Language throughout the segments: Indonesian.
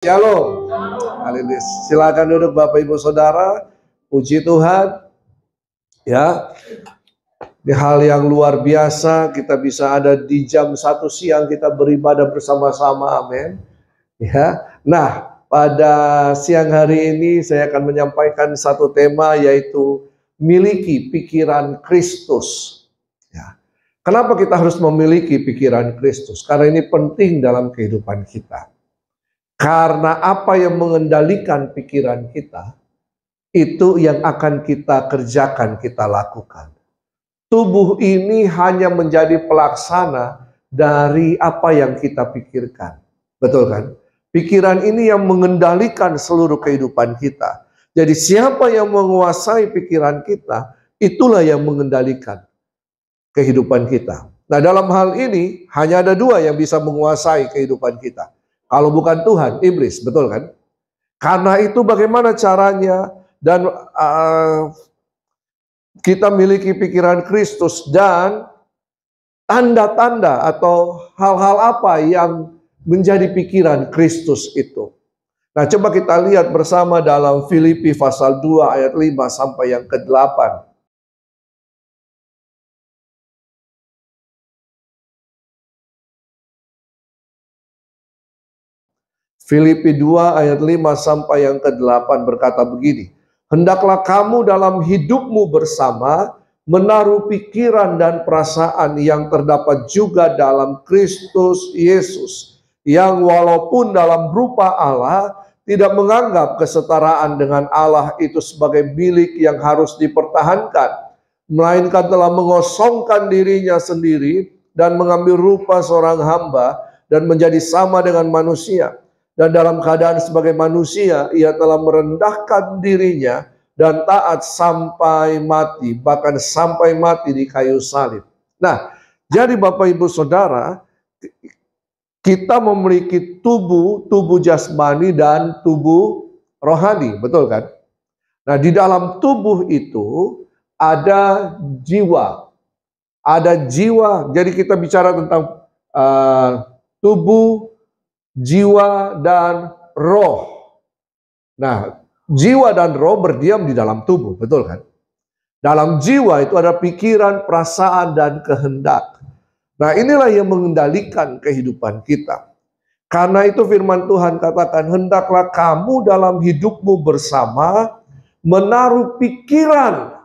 Shalom. Haleluya. Silakan duduk Bapak Ibu Saudara. Puji Tuhan. Ya. Di hal yang luar biasa kita bisa ada di jam 1 siang kita beribadah bersama-sama. Amin. Ya. Nah, pada siang hari ini saya akan menyampaikan satu tema, yaitu miliki pikiran Kristus. Ya. Kenapa kita harus memiliki pikiran Kristus? Karena ini penting dalam kehidupan kita. Karena apa yang mengendalikan pikiran kita, itu yang akan kita kerjakan, kita lakukan. Tubuh ini hanya menjadi pelaksana dari apa yang kita pikirkan. Betul kan? Pikiran ini yang mengendalikan seluruh kehidupan kita. Jadi siapa yang menguasai pikiran kita, itulah yang mengendalikan kehidupan kita. Nah, dalam hal ini hanya ada dua yang bisa menguasai kehidupan kita. Kalau bukan Tuhan, iblis, betul kan? Karena itu bagaimana caranya dan kita miliki pikiran Kristus, dan tanda-tanda atau hal-hal apa yang menjadi pikiran Kristus itu. Nah, coba kita lihat bersama dalam Filipi pasal 2 ayat 5 sampai yang ke-8. Filipi 2 ayat 5 sampai yang ke-8 berkata begini. Hendaklah kamu dalam hidupmu bersama menaruh pikiran dan perasaan yang terdapat juga dalam Kristus Yesus, yang walaupun dalam rupa Allah tidak menganggap kesetaraan dengan Allah itu sebagai milik yang harus dipertahankan, melainkan telah mengosongkan dirinya sendiri dan mengambil rupa seorang hamba dan menjadi sama dengan manusia. Dan dalam keadaan sebagai manusia, ia telah merendahkan dirinya dan taat sampai mati, bahkan sampai mati di kayu salib. Nah, jadi Bapak Ibu Saudara, kita memiliki tubuh jasmani dan tubuh rohani, betul kan? Nah, di dalam tubuh itu ada jiwa. Ada jiwa, jadi kita bicara tentang tubuh, jiwa, dan roh. Nah, jiwa dan roh berdiam di dalam tubuh, betul kan? Dalam jiwa itu ada pikiran, perasaan, dan kehendak. Nah, inilah yang mengendalikan kehidupan kita. Karena itu firman Tuhan katakan, hendaklah kamu dalam hidupmu bersama menaruh pikiran.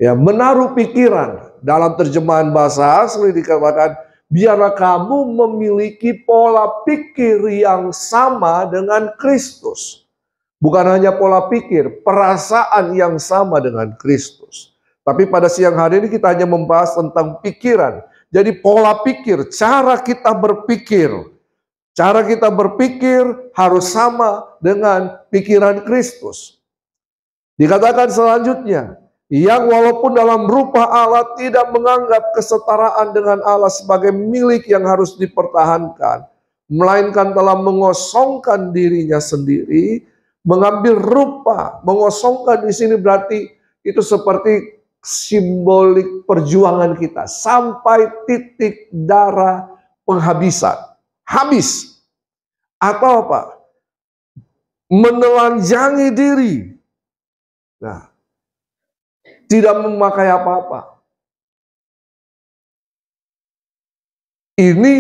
Ya, menaruh pikiran. Dalam terjemahan bahasa asli dikatakan, biarlah kamu memiliki pola pikir yang sama dengan Kristus. Bukan hanya pola pikir, perasaan yang sama dengan Kristus. Tapi pada siang hari ini kita hanya membahas tentang pikiran. Jadi pola pikir, cara kita berpikir. Cara kita berpikir harus sama dengan pikiran Kristus. Dikatakan selanjutnya, yang walaupun dalam rupa Allah tidak menganggap kesetaraan dengan Allah sebagai milik yang harus dipertahankan, melainkan telah mengosongkan dirinya sendiri, mengambil rupa. Mengosongkan di sini berarti itu seperti simbolik perjuangan kita sampai titik darah penghabisan, habis. Atau apa? Menelanjangi diri. Nah, tidak memakai apa-apa. Ini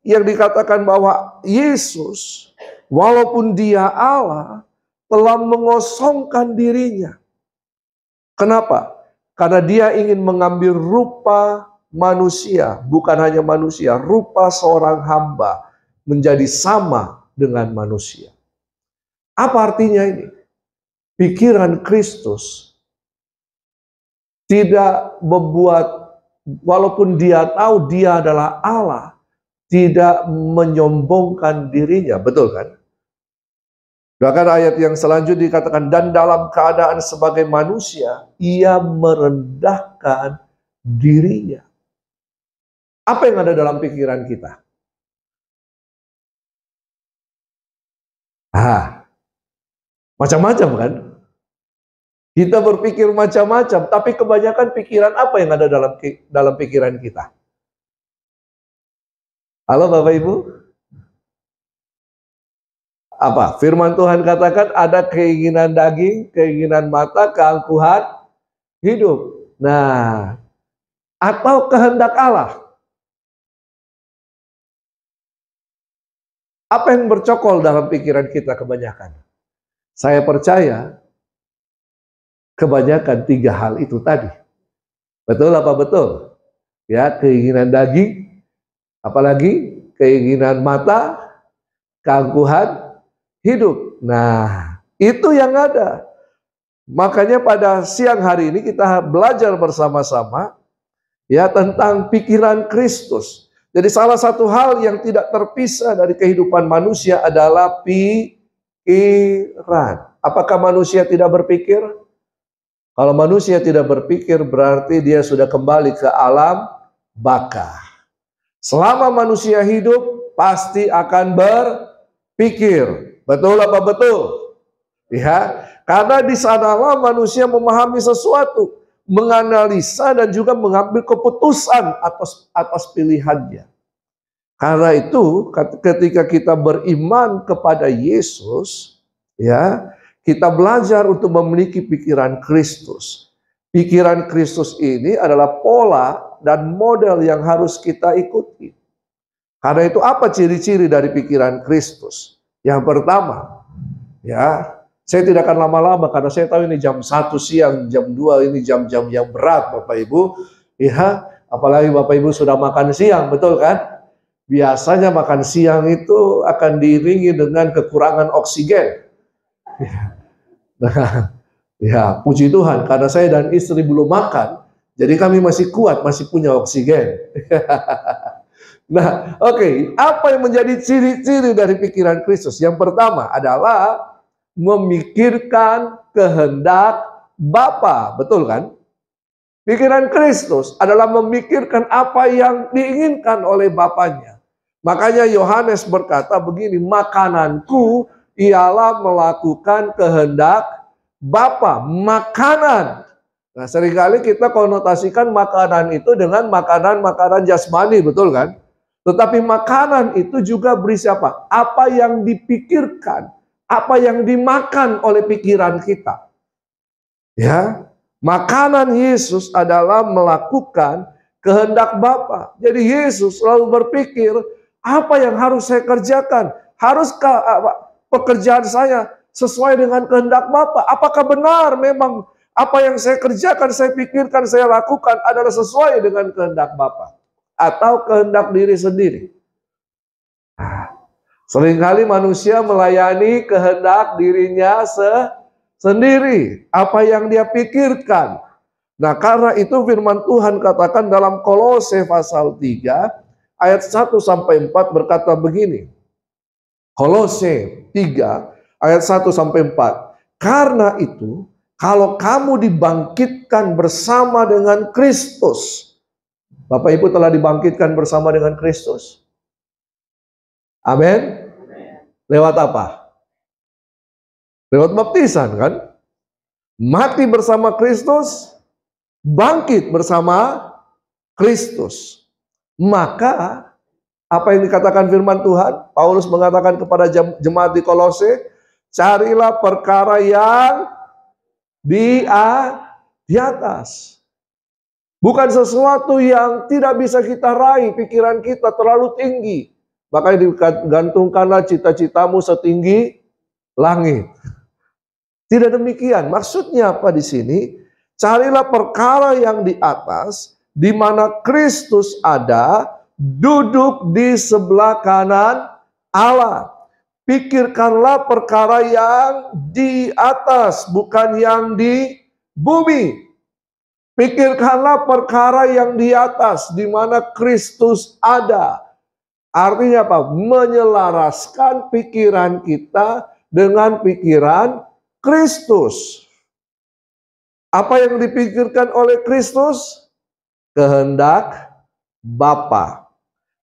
yang dikatakan bahwa Yesus, walaupun dia Allah, telah mengosongkan dirinya. Kenapa? Karena dia ingin mengambil rupa manusia, bukan hanya manusia, rupa seorang hamba, menjadi sama dengan manusia. Apa artinya ini? Pikiran Kristus tidak membuat, walaupun dia tahu dia adalah Allah, tidak menyombongkan dirinya, betul kan? Bahkan ayat yang selanjutnya dikatakan, dan dalam keadaan sebagai manusia, ia merendahkan dirinya. Apa yang ada dalam pikiran kita? Macam-macam kan? Kita berpikir macam-macam, tapi kebanyakan pikiran apa yang ada dalam pikiran kita? Halo Bapak Ibu? Apa? Firman Tuhan katakan ada keinginan daging, keinginan mata, keangkuhan hidup. Nah, atau kehendak Allah. Apa yang bercokol dalam pikiran kita kebanyakan? Saya percaya kebanyakan 3 hal itu tadi. Betul apa betul? Ya, keinginan daging, apalagi keinginan mata, keangkuhan hidup. Nah, itu yang ada. Makanya pada siang hari ini kita belajar bersama-sama ya tentang pikiran Kristus. Jadi salah satu hal yang tidak terpisah dari kehidupan manusia adalah pikiran. Apakah manusia tidak berpikir? Kalau manusia tidak berpikir berarti dia sudah kembali ke alam baka. Selama manusia hidup pasti akan berpikir. Betul apa betul? Ya, karena di sanalah manusia memahami sesuatu, menganalisa dan juga mengambil keputusan atas pilihannya. Karena itu ketika kita beriman kepada Yesus, ya, kita belajar untuk memiliki pikiran Kristus. Pikiran Kristus ini adalah pola dan model yang harus kita ikuti. Karena itu apa ciri-ciri dari pikiran Kristus? Yang pertama, ya, saya tidak akan lama-lama karena saya tahu ini jam 1 siang, jam 2 ini jam-jam yang berat Bapak Ibu. Ya, apalagi Bapak Ibu sudah makan siang, betul kan? Biasanya makan siang itu akan diiringi dengan kekurangan oksigen. Nah, ya puji Tuhan karena saya dan istri belum makan, jadi kami masih kuat, masih punya oksigen. Nah, oke, apa yang menjadi ciri-ciri dari pikiran Kristus? Yang pertama adalah memikirkan kehendak Bapa, betul kan? Pikiran Kristus adalah memikirkan apa yang diinginkan oleh Bapanya. Makanya Yohanes berkata begini, makananku ialah melakukan kehendak Bapa. Makanan. Nah, seringkali kita konotasikan makanan itu dengan makanan-makanan jasmani, betul kan? Tetapi makanan itu juga berisi apa? Apa yang dipikirkan, apa yang dimakan oleh pikiran kita. Ya, makanan Yesus adalah melakukan kehendak Bapa. Jadi Yesus selalu berpikir, apa yang harus saya kerjakan? Haruskah pekerjaan saya sesuai dengan kehendak Bapa? Apakah benar memang apa yang saya kerjakan, saya pikirkan, saya lakukan adalah sesuai dengan kehendak Bapa? Atau kehendak diri sendiri? Seringkali manusia melayani kehendak dirinya sendiri. Apa yang dia pikirkan. Nah, karena itu firman Tuhan katakan dalam Kolose pasal 3 ayat 1-4 berkata begini. Kolose 3 ayat 1-4. Karena itu, kalau kamu dibangkitkan bersama dengan Kristus. Bapak Ibu telah dibangkitkan bersama dengan Kristus. Amin. Lewat apa? Lewat baptisan kan? Mati bersama Kristus, bangkit bersama Kristus. Maka apa yang dikatakan firman Tuhan? Paulus mengatakan kepada jemaat di Kolose, carilah perkara yang di atas. Bukan sesuatu yang tidak bisa kita raih, pikiran kita terlalu tinggi. Makanya digantungkanlah cita-citamu setinggi langit. Tidak demikian. Maksudnya apa di sini? Carilah perkara yang di atas, di mana Kristus ada, duduk di sebelah kanan Allah. Pikirkanlah perkara yang di atas, bukan yang di bumi. Pikirkanlah perkara yang di atas, di mana Kristus ada. Artinya apa? Menyelaraskan pikiran kita dengan pikiran Kristus. Apa yang dipikirkan oleh Kristus? Kehendak Bapa.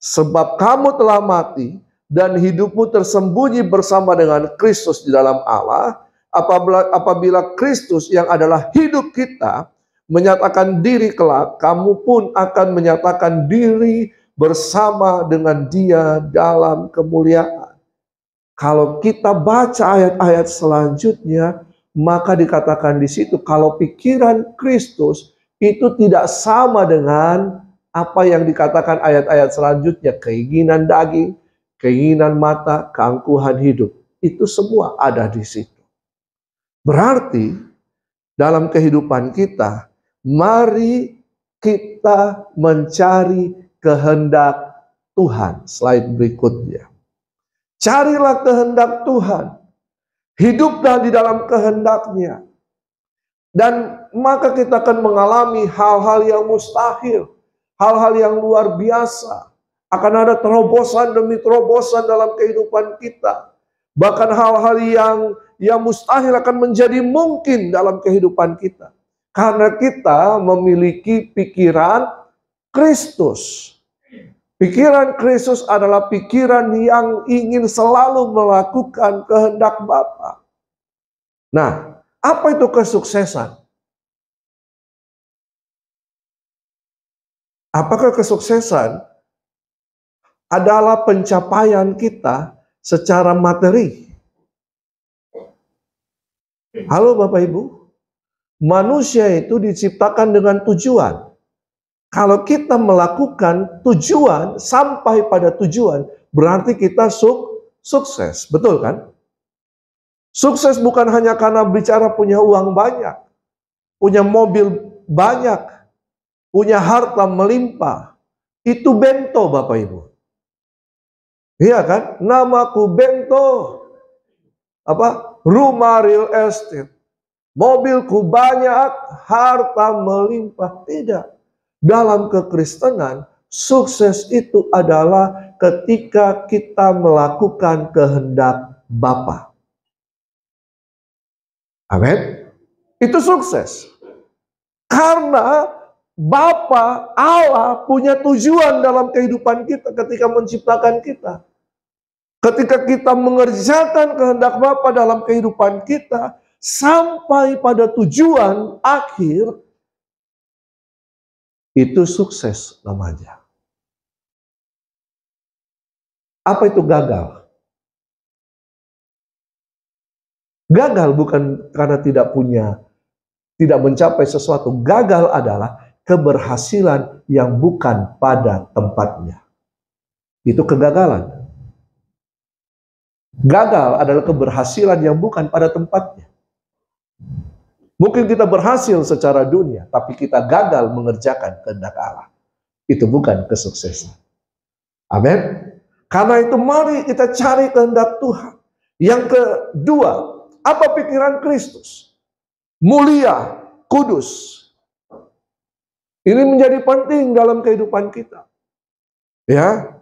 Sebab kamu telah mati dan hidupmu tersembunyi bersama dengan Kristus di dalam Allah. Apabila Kristus yang adalah hidup kita menyatakan diri kelak, kamu pun akan menyatakan diri bersama dengan Dia dalam kemuliaan. Kalau kita baca ayat-ayat selanjutnya, maka dikatakan di situ kalau pikiran Kristus itu tidak sama dengan apa yang dikatakan ayat-ayat selanjutnya, keinginan daging, keinginan mata, keangkuhan hidup. Itu semua ada di situ. Berarti dalam kehidupan kita, mari kita mencari kehendak Tuhan. Slide berikutnya. Carilah kehendak Tuhan. Hiduplah di dalam kehendaknya. Dan maka kita akan mengalami hal-hal yang mustahil. Hal-hal yang luar biasa. Akan ada terobosan demi terobosan dalam kehidupan kita. Bahkan hal-hal yang mustahil akan menjadi mungkin dalam kehidupan kita. Karena kita memiliki pikiran Kristus. Pikiran Kristus adalah pikiran yang ingin selalu melakukan kehendak Bapa. Nah, apa itu kesuksesan? Apakah kesuksesan adalah pencapaian kita secara materi? Halo Bapak Ibu, manusia itu diciptakan dengan tujuan. Kalau kita melakukan tujuan sampai pada tujuan, berarti kita sukses. Betul kan? Sukses bukan hanya karena bicara punya uang banyak, punya mobil banyak, punya harta melimpah. Itu bento Bapak Ibu. Iya kan? Namaku bento. Apa? Rumah real estate. Mobilku banyak, harta melimpah. Tidak. Dalam kekristenan, sukses itu adalah ketika kita melakukan kehendak Bapa. Amin. Itu sukses. Karena Bapa Allah punya tujuan dalam kehidupan kita ketika menciptakan kita. Ketika kita mengerjakan kehendak Bapa dalam kehidupan kita, sampai pada tujuan akhir, itu sukses namanya. Apa itu gagal? Gagal bukan karena tidak mencapai sesuatu. Gagal adalah keberhasilan yang bukan pada tempatnya. Itu kegagalan. Gagal adalah keberhasilan yang bukan pada tempatnya. Mungkin kita berhasil secara dunia, tapi kita gagal mengerjakan kehendak Allah. Itu bukan kesuksesan. Amin. Karena itu mari kita cari kehendak Tuhan. Yang kedua, apa pikiran Kristus? Mulia, kudus. Ini menjadi penting dalam kehidupan kita. Ya.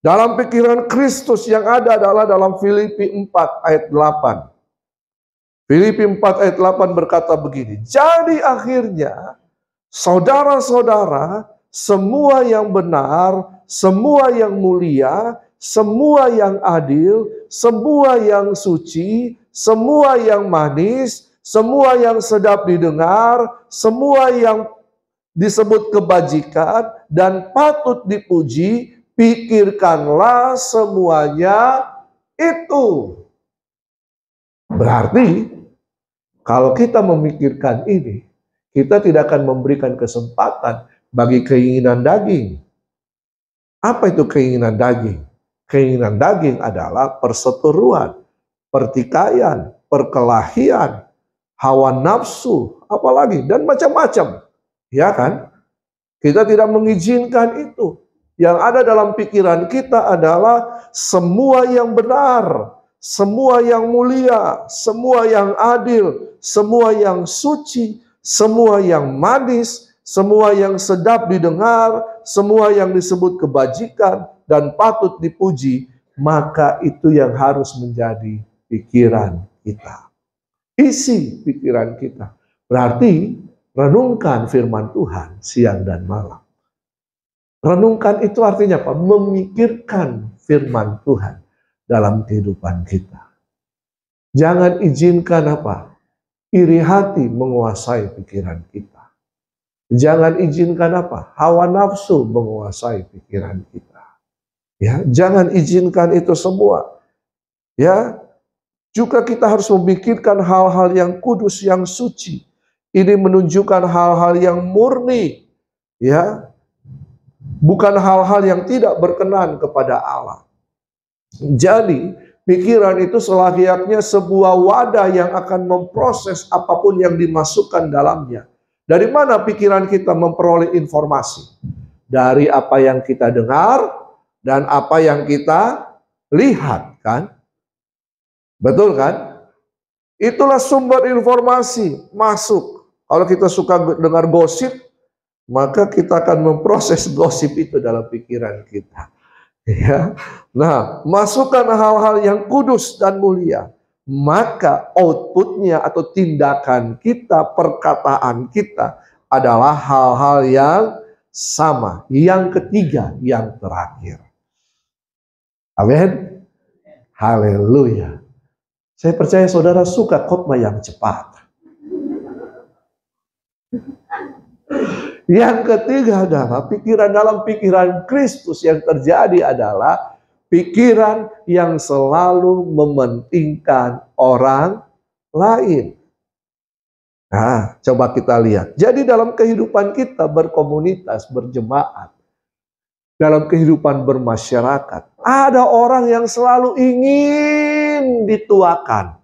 Dalam pikiran Kristus yang ada adalah dalam Filipi 4 ayat 8. Filipi 4 ayat 8 berkata begini, jadi akhirnya saudara-saudara, semua yang benar, semua yang mulia, semua yang adil, semua yang suci, semua yang manis, semua yang sedap didengar, semua yang disebut kebajikan dan patut dipuji, pikirkanlah semuanya itu. Berarti kalau kita memikirkan ini, kita tidak akan memberikan kesempatan bagi keinginan daging. Apa itu keinginan daging? Keinginan daging adalah perseteruan, pertikaian, perkelahian, hawa nafsu, apalagi, dan macam-macam. Ya kan? Kita tidak mengizinkan itu. Yang ada dalam pikiran kita adalah semua yang benar, semua yang mulia, semua yang adil, semua yang suci, semua yang manis, semua yang sedap didengar, semua yang disebut kebajikan dan patut dipuji, maka itu yang harus menjadi pikiran kita. Isi pikiran kita. Berarti renungkan firman Tuhan siang dan malam. Renungkan itu artinya apa? Memikirkan firman Tuhan dalam kehidupan kita. Jangan izinkan apa? Iri hati menguasai pikiran kita. Jangan izinkan apa? Hawa nafsu menguasai pikiran kita. Ya, jangan izinkan itu semua. Ya, juga kita harus memikirkan hal-hal yang kudus, yang suci. Ini menunjukkan hal-hal yang murni, ya, bukan hal-hal yang tidak berkenan kepada Allah. Jadi, pikiran itu selayaknya sebuah wadah yang akan memproses apapun yang dimasukkan dalamnya. Dari mana pikiran kita memperoleh informasi? Dari apa yang kita dengar dan apa yang kita lihat, kan? Betul kan? Itulah sumber informasi masuk. Kalau kita suka dengar gosip, maka kita akan memproses gosip itu dalam pikiran kita. Ya. Nah, masukkan hal-hal yang kudus dan mulia, maka outputnya atau tindakan kita, perkataan kita adalah hal-hal yang sama. Yang ketiga, yang terakhir. Amin. Haleluya. Saya percaya saudara suka khotbah yang cepat. Yang ketiga adalah pikiran dalam pikiran Kristus yang terjadi adalah pikiran yang selalu mementingkan orang lain. Nah, coba kita lihat. Jadi dalam kehidupan kita berkomunitas, berjemaat, dalam kehidupan bermasyarakat, ada orang yang selalu ingin dituakan.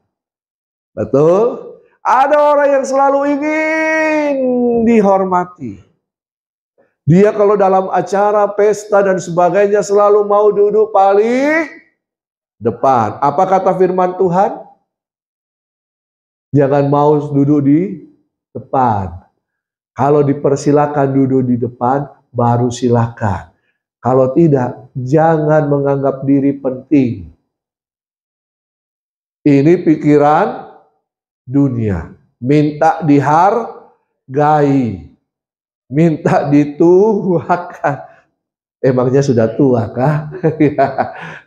Betul? Ada orang yang selalu ingin dihormati. Dia kalau dalam acara, pesta, dan sebagainya selalu mau duduk paling depan. Apa kata firman Tuhan? Jangan mau duduk di depan. Kalau dipersilakan duduk di depan, baru silakan. Kalau tidak, jangan menganggap diri penting. Ini pikiran dunia. Minta dihargai. Minta dituakan. Emangnya sudah tua kah?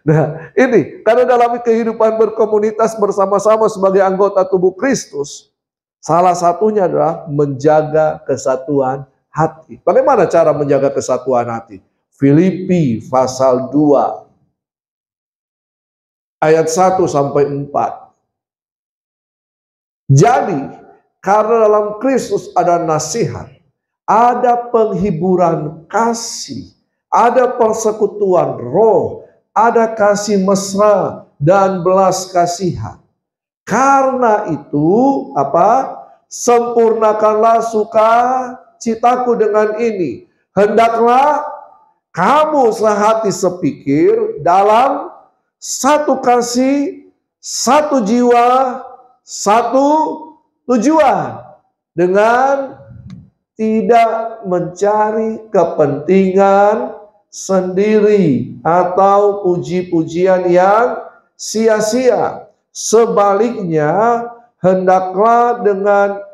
Nah, ini karena dalam kehidupan berkomunitas bersama-sama sebagai anggota tubuh Kristus, salah satunya adalah menjaga kesatuan hati. Bagaimana cara menjaga kesatuan hati? Filipi pasal 2 ayat 1 sampai 4. Jadi, karena dalam Kristus ada nasihat, ada penghiburan kasih, ada persekutuan roh, ada kasih mesra dan belas kasihan. Karena itu, sempurnakanlah sukacitaku dengan ini. Hendaklah kamu sehati sepikir dalam satu kasih, satu jiwa, satu tujuan, dengan tidak mencari kepentingan sendiri atau puji-pujian yang sia-sia. Sebaliknya, hendaklah dengan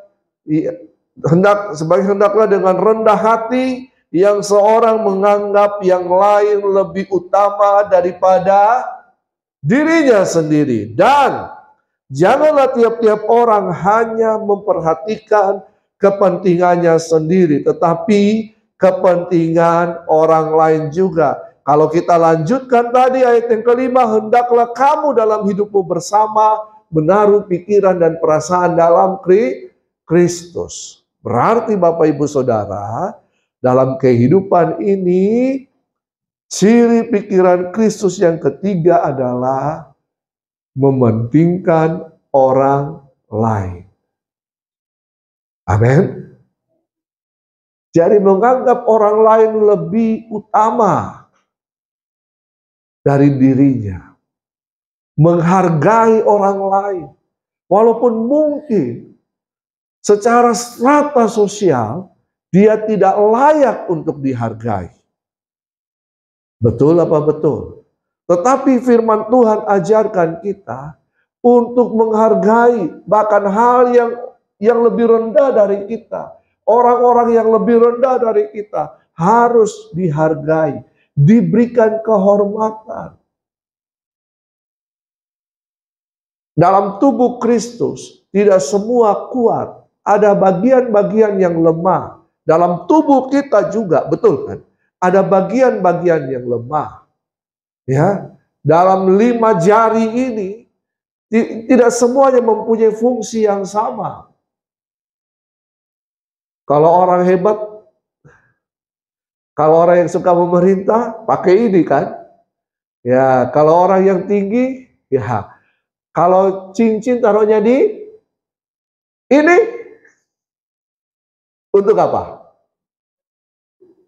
rendah hati, yang seorang menganggap yang lain lebih utama daripada dirinya sendiri. Dan janganlah tiap-tiap orang hanya memperhatikan kepentingannya sendiri, tetapi kepentingan orang lain juga. Kalau kita lanjutkan tadi ayat yang kelima, hendaklah kamu dalam hidupmu bersama menaruh pikiran dan perasaan dalam Kristus. Berarti Bapak Ibu Saudara, dalam kehidupan ini, ciri pikiran Kristus yang ketiga adalah mementingkan orang lain. Amin. Jadi menganggap orang lain lebih utama dari dirinya. Menghargai orang lain. Walaupun mungkin secara strata sosial dia tidak layak untuk dihargai. Betul apa betul? Tetapi firman Tuhan ajarkan kita untuk menghargai bahkan hal yang lebih rendah dari kita. Orang-orang yang lebih rendah dari kita harus dihargai, diberikan kehormatan. Dalam tubuh Kristus tidak semua kuat, ada bagian-bagian yang lemah. Dalam tubuh kita juga, betul kan? Ada bagian-bagian yang lemah. Ya, dalam 5 jari ini Tidak semuanya mempunyai fungsi yang sama. Kalau orang hebat, kalau orang yang suka memerintah, pakai ini kan. Ya, kalau orang yang tinggi, ya. Kalau cincin taruhnya di ini, untuk apa?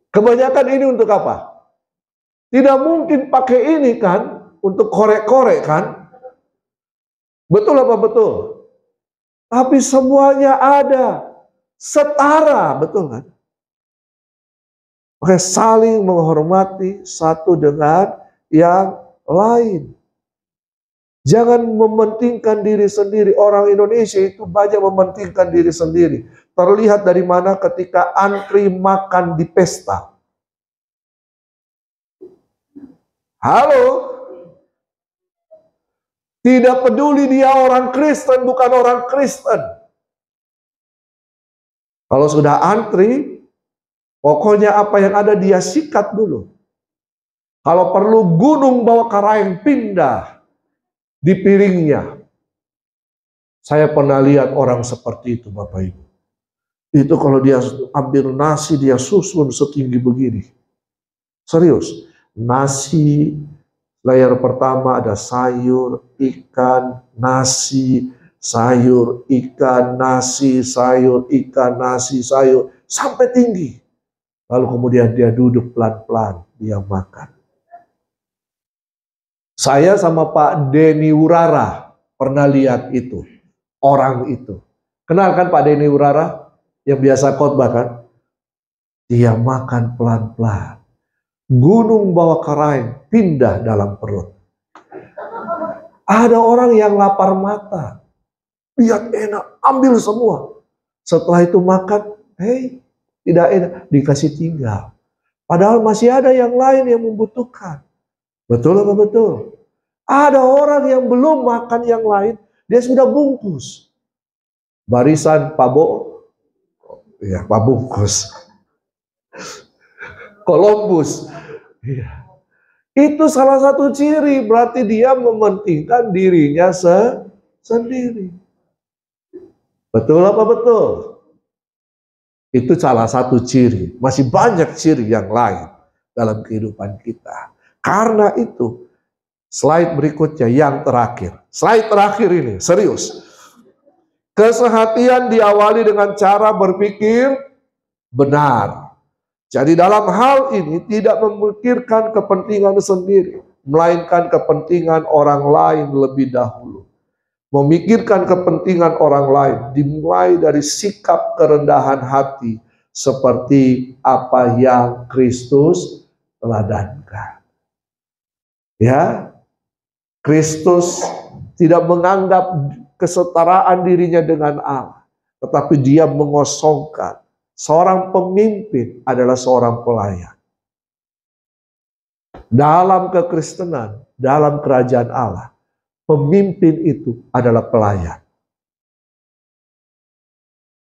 Kebanyakan ini untuk apa? Tidak mungkin pakai ini kan, untuk korek-korek kan. Betul apa betul? Tapi semuanya ada, setara, betul kan? Oke, saling menghormati satu dengan yang lain. Jangan mementingkan diri sendiri. Orang Indonesia itu banyak mementingkan diri sendiri. Terlihat dari mana ketika antri makan di pesta. Halo? Tidak peduli dia orang Kristen, bukan orang Kristen. Kalau sudah antri, pokoknya apa yang ada dia sikat dulu. Kalau perlu gunung bawa karaeng pindah di piringnya. Saya pernah lihat orang seperti itu, Bapak Ibu. Itu kalau dia ambil nasi, dia susun setinggi begini. Serius, nasi, layar pertama ada sayur, ikan, nasi, sayur, ikan, nasi, sayur, ikan, nasi, sayur, sampai tinggi. Lalu kemudian dia duduk pelan-pelan, dia makan. Saya sama Pak Denny Urara pernah lihat itu, orang itu. Kenal kan Pak Denny Urara yang biasa khotbah kan? Dia makan pelan-pelan. Gunung bawa karaeng pindah dalam perut. Ada orang yang lapar mata. Lihat enak, ambil semua. Setelah itu makan, tidak enak, dikasih tinggal. Padahal masih ada yang lain yang membutuhkan. Betul apa betul? Ada orang yang belum makan yang lain, dia sudah bungkus. Barisan Pak Bo, ya Pak Bungkus. Columbus. Ya. Itu salah satu ciri, berarti dia mementingkan dirinya sendiri. Betul apa betul? Itu salah satu ciri. Masih banyak ciri yang lain dalam kehidupan kita. Karena itu, slide berikutnya yang terakhir. Slide terakhir ini, serius. Kesehatian diawali dengan cara berpikir benar. Jadi dalam hal ini tidak memikirkan kepentingan sendiri, melainkan kepentingan orang lain lebih dahulu. Memikirkan kepentingan orang lain dimulai dari sikap kerendahan hati seperti apa yang Kristus teladankan. Ya, Kristus tidak menganggap kesetaraan dirinya dengan Allah, tetapi dia mengosongkan. Seorang pemimpin adalah seorang pelayan. Dalam kekristenan, dalam kerajaan Allah, pemimpin itu adalah pelayan.